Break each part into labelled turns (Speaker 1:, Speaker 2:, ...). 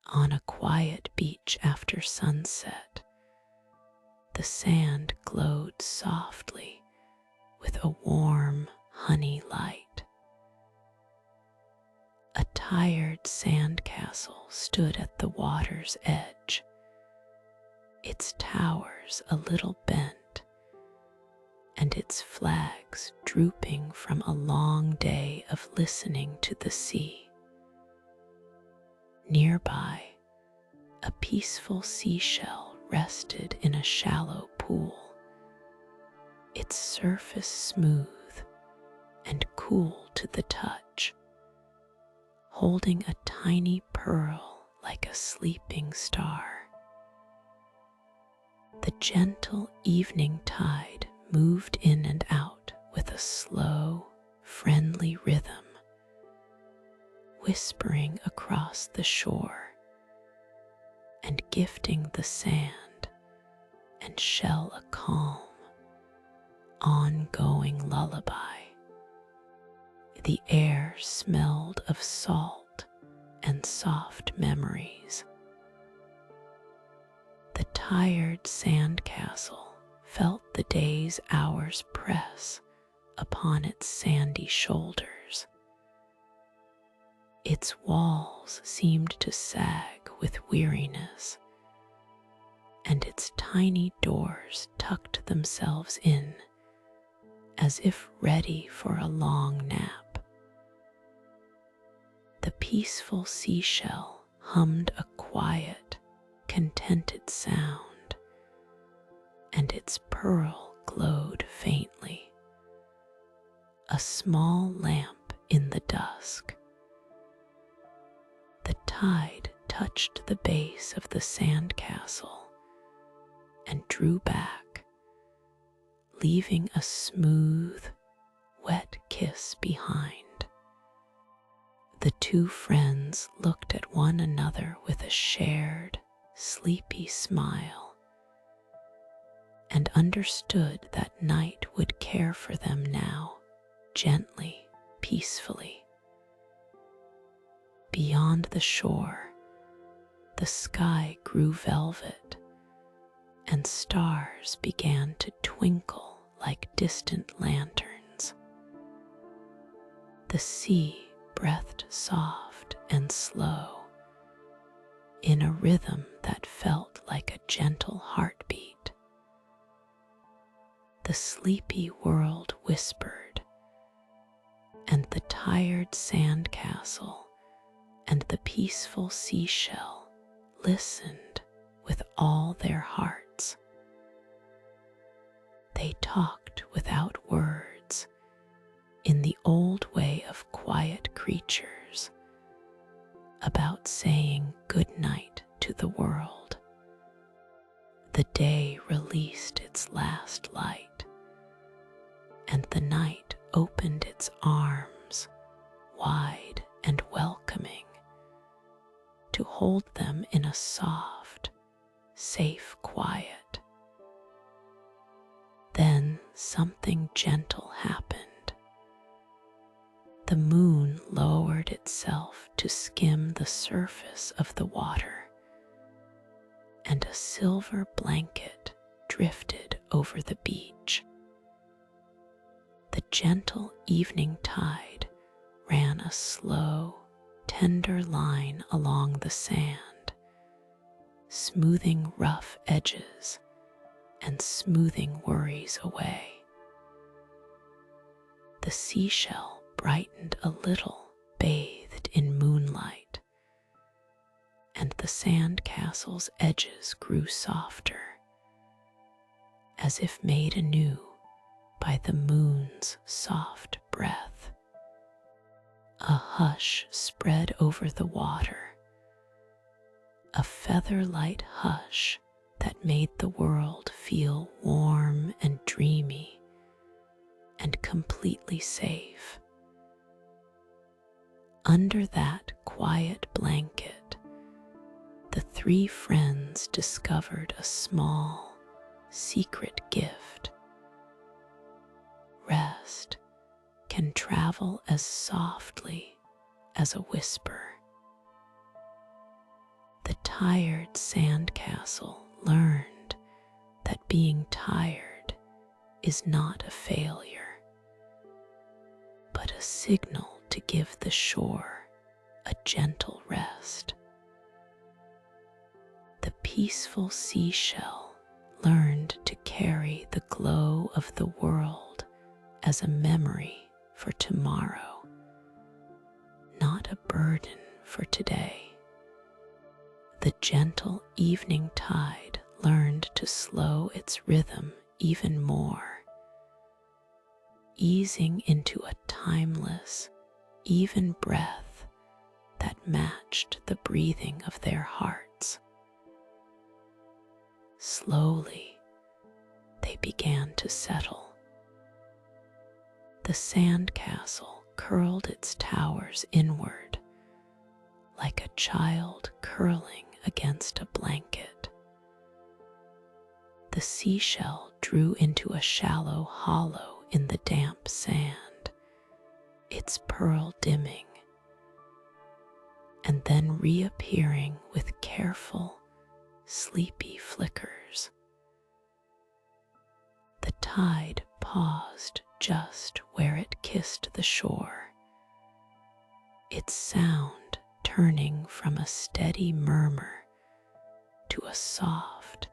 Speaker 1: On a quiet beach after sunset, the sand glowed softly with a warm honey light. A tired sandcastle stood at the water's edge, its towers a little bent and its flags drooping from a long day of listening to the sea. Nearby, a peaceful seashell rested in a shallow pool, its surface smooth and cool to the touch, holding a tiny pearl like a sleeping star. The gentle evening tide moved in and out with a slow, friendly rhythm, whispering across the shore and gifting the sand and shell a calm, ongoing lullaby. The air smelled of salt and soft memories. The tired sandcastle felt the day's hours press upon its sandy shoulders. Its walls seemed to sag with weariness, and its tiny doors tucked themselves in as if ready for a long nap. The peaceful seashell hummed a quiet, contented sound, and its pearl glowed faintly, a small lamp in the dusk. The tide touched the base of the sandcastle and drew back, leaving a smooth, wet kiss behind. The two friends looked at one another with a shared, sleepy smile and understood that night would care for them now, gently, peacefully. Beyond the shore, the sky grew velvet, and stars began to twinkle like distant lanterns. The sea breathed soft and slow, in a rhythm that felt like a gentle heartbeat. The sleepy world whispered, and the tired sandcastle and the peaceful seashell listened with all their hearts. They talked without words, in the old way of quiet creatures, about saying goodnight to the world. The day released its last light, and the night opened its arms, wide and welcoming, to hold them in a soft, safe quiet. Then something gentle happened. The moon lowered itself to skim the surface of the water, and a silver blanket drifted over the beach. The gentle evening tide ran a slow, tender line along the sand, smoothing rough edges and smoothing worries away. The seashell brightened a little, bathed in moonlight, and the sandcastle's edges grew softer, as if made anew by the moon's soft breath. A hush spread over the water, a feather-light hush that made the world feel warm and dreamy and completely safe. Under that quiet blanket, the three friends discovered a small, secret gift. Rest can travel as softly as a whisper. tired sandcastle learned that being tired is not a failure, but a signal to give the shore a gentle rest. The peaceful seashell learned to carry the glow of the world as a memory for tomorrow, not a burden for today. The gentle evening tide learned to slow its rhythm even more, easing into a timeless, even breath that matched the breathing of their hearts. Slowly, they began to settle. The sandcastle curled its towers inward, like a child curling against a blanket. The seashell drew into a shallow hollow in the damp sand, its pearl dimming, and then reappearing with careful, sleepy flickers. The tide paused just where it kissed the shore, its sound turning from a steady murmur to a soft,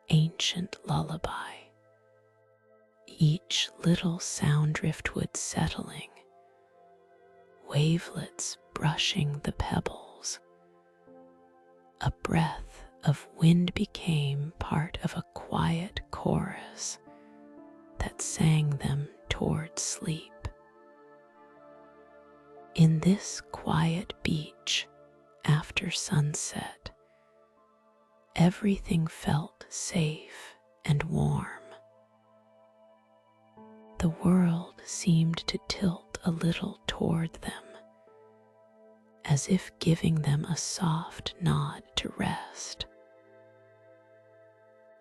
Speaker 1: ancient lullaby. Each little sound driftwood settling, wavelets brushing the pebbles. A breath of wind became part of a quiet chorus that sang them toward sleep. In this quiet beach, after sunset, everything felt safe and warm. The world seemed to tilt a little toward them, as if giving them a soft nod to rest.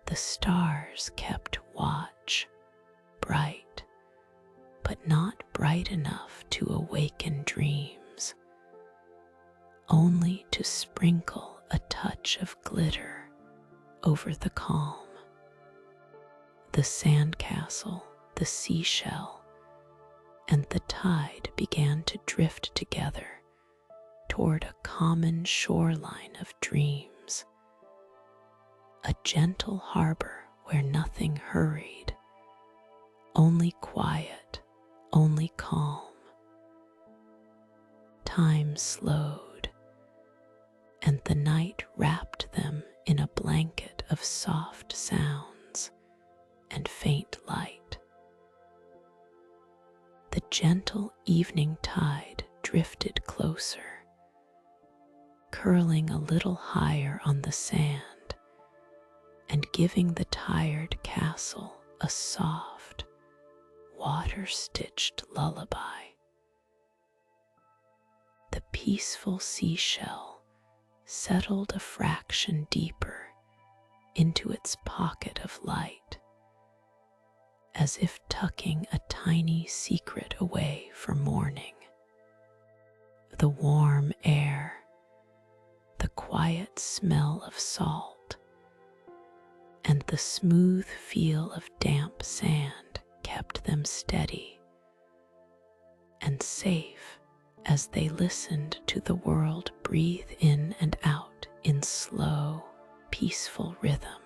Speaker 1: The stars kept watch, bright, but not bright enough to awaken dreams, only to sprinkle a touch of glitter over the calm. The sandcastle, the seashell, and the tide began to drift together toward a common shoreline of dreams, a gentle harbor where nothing hurried, only quiet, only calm. Time slowed, and the night wrapped them in a blanket of soft sounds and faint light. The gentle evening tide drifted closer, curling a little higher on the sand and giving the tired castle a soft, water-stitched lullaby. The peaceful seashell settled a fraction deeper into its pocket of light, as if tucking a tiny secret away for morning. The warm air, the quiet smell of salt, and the smooth feel of damp sand kept them steady and safe as they listened to the world breathe in and out in slow, peaceful rhythm.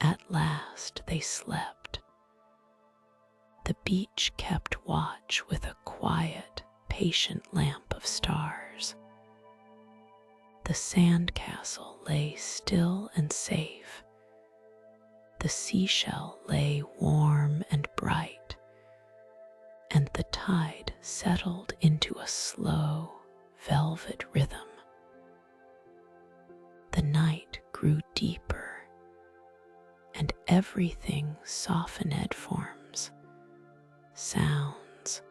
Speaker 1: At last they slept. The beach kept watch with a quiet, patient lamp of stars. The sandcastle lay still and safe. The seashell lay warm and bright, and the tide settled into a slow, velvet rhythm. The night grew deeper, and everything softened forms, sounds,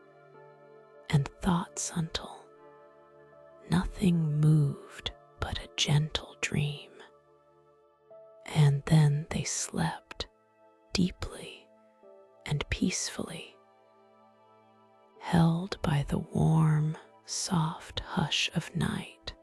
Speaker 1: and thoughts until nothing moved but a gentle dream. And then they slept deeply and peacefully, held by the warm, soft hush of night.